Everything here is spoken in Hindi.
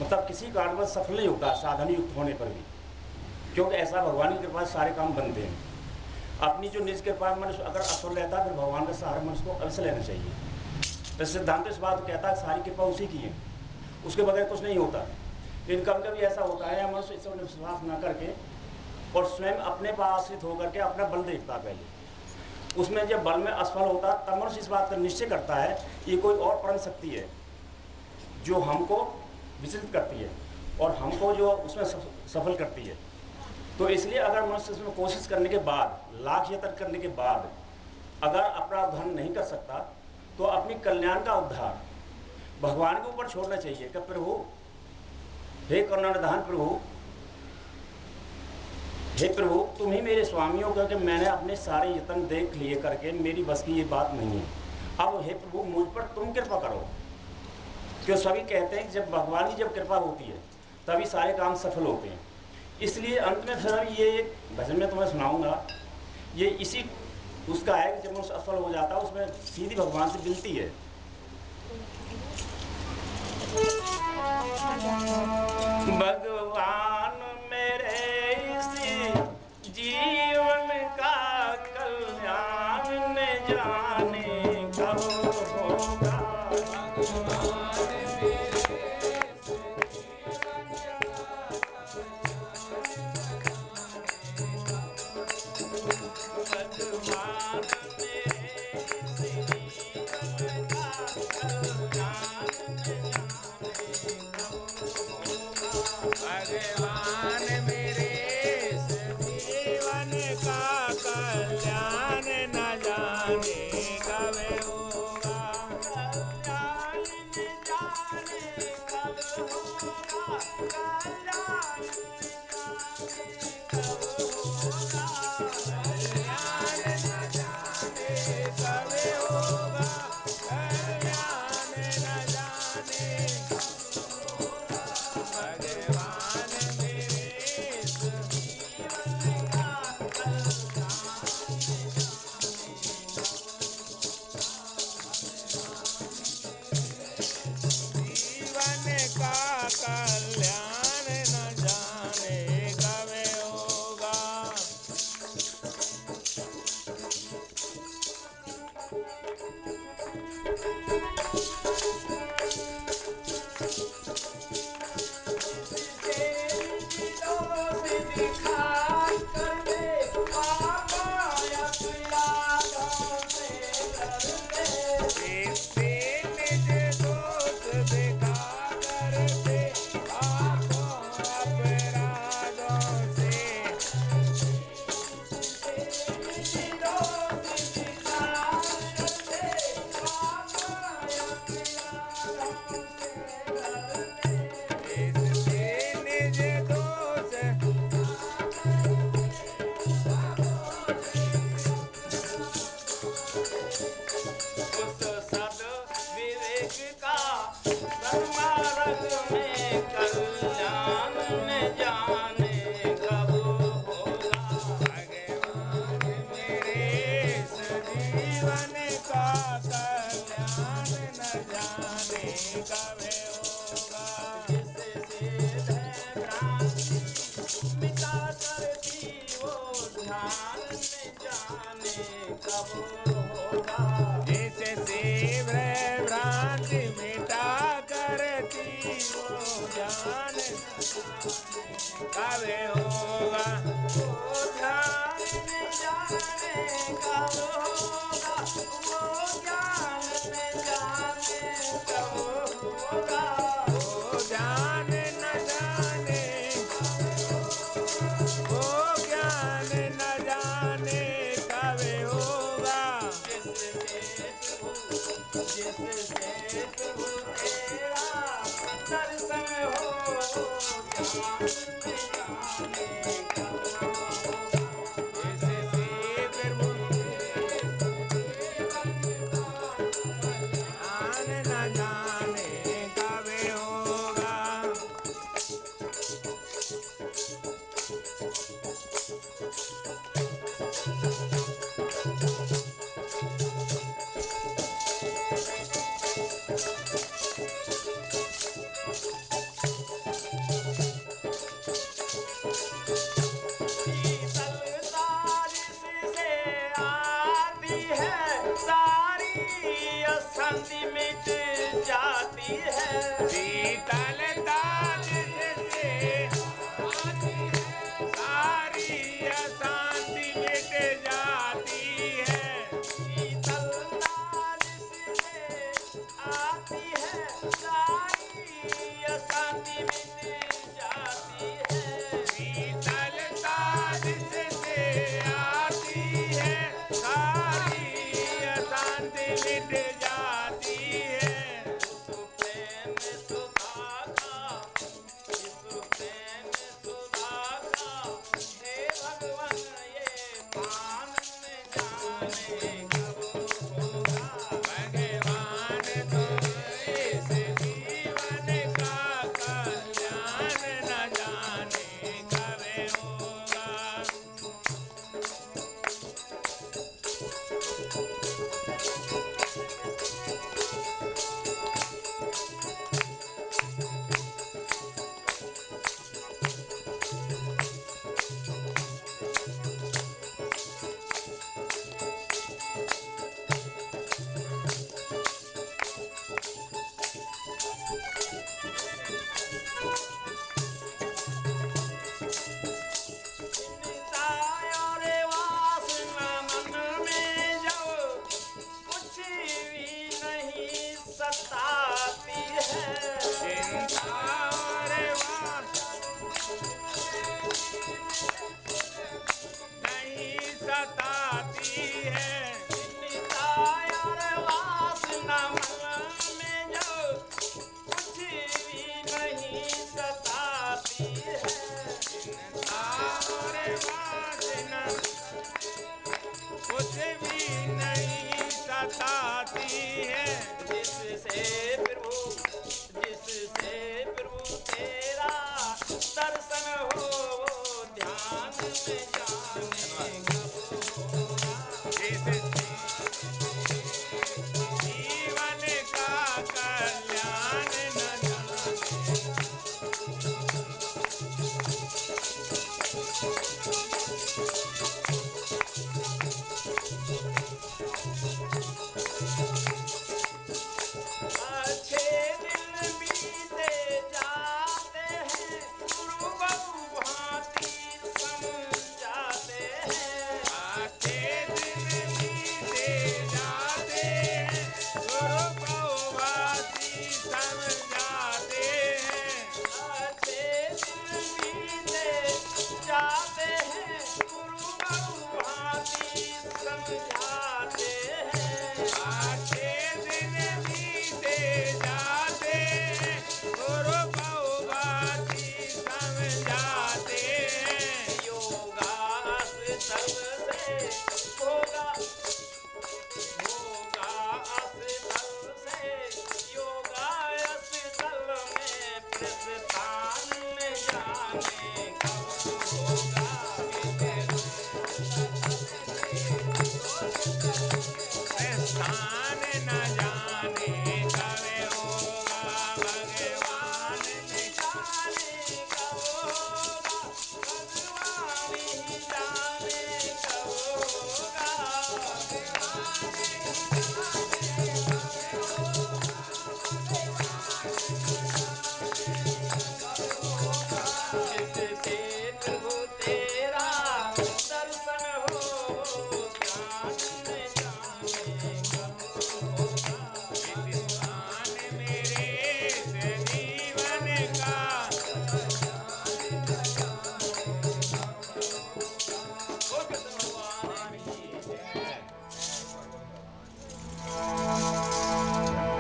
मतलब किसी कारणवश सफल नहीं होता साधन युक्त होने पर भी, क्योंकि ऐसा भगवान की कृपा से सारे काम बनते हैं। अपनी जो निज कृपा में मनुष्य अगर असफल रहता है, फिर भगवान का सहारा मनुष्य को अवश्य लेना चाहिए। तो सिद्धांत इस बात को कहता है सारी कृपा उसी की है, उसके बगैर कुछ नहीं होता। लेकिन कभी कभी ऐसा होता है मनुष्य इस पर विश्वास न करके और स्वयं अपने पर आश्रित होकर के अपना बल देखता है पहले, उसमें जब बल में असफल होता तब मनुष्य इस बात का निश्चय करता है ये कोई और परम शक्ति है जो हमको विचलित करती है और हमको जो उसमें सफल करती है। तो इसलिए अगर मनुष्य इसमें कोशिश करने के बाद, लाख यत्न करने के बाद अगर अपना उद्धार नहीं कर सकता, तो अपनी कल्याण का उद्धार भगवान के ऊपर छोड़ना चाहिए कि प्रभु, हे करुणानिधान प्रभु, हे प्रभु तुम ही मेरे स्वामी हो, क्योंकि मैंने अपने सारे यत्न देख लिए करके मेरी बस की ये बात नहीं है। अब हे प्रभु मुझ पर तुम कृपा करो, क्यों सभी कहते हैं कि जब भगवान की जब कृपा होती है तभी सारे काम सफल होते हैं। इसलिए अंत में फिर ये एक भजन में तुम्हें सुनाऊंगा, ये इसी उसका है कि जब मनुष्य असफल हो जाता है उसमें सीधी भगवान से विनती है। भगवान मेरे इस जीवन का कल्याण न जाने कब होगा। भगवान मेरे इस जीवन का भगवान मेरे इस जीवन का कल्याण न जाने कब होगा। भगवान मेरे इस जीवन का कल्याण न जाने कब होगा। कल्याण न जाने कब होगा, कल्याण न जाने कब होगा, कल्याण न जाने कब होगा, कल्याण न जाने कब होगा। भगवान मेरे इस जीवन का कल्याण न जाने जीवन का कल्याण न जाने कब होगा। कल्याण न जाने कब होगा। भगवान मेरे इस जीवन का कल्याण न जाने कब होगा। जिससे भ्रांति मिटा करती वो ध्यान न जाने कब होगा। जिससे भ्रांति मिटा करती वो ज्ञान कब होगा। वो ध्यान न जाने कब होगा, वो ज्ञान न जाने कब होगा। वो ज्ञान न जाने, वो ज्ञान न जाने कब होगा। जिससे प्रभु तेरा दर्शन हो, ज्ञान न जाने कब होगा। जिससे प्रभु ज्ञान न जाने कब होगा। शीतलता जिससे सारी अशांति मिट जाती है। शीतलता जिससे आती है सारी अशांति मिट जाती है। शीतलता जिससे आती है सारी अशांति मिट जाती है। इस प्रेम सुधा का, इस प्रेम सुधा का हे भगवान ये पान में जाने कब होगा। भगवान तो इस जीवन का कल्याण न जाने कब होगा। चिंता और वासना मन में जब कुछ भी नहीं सताती है। चिंता और वासना नहीं सताती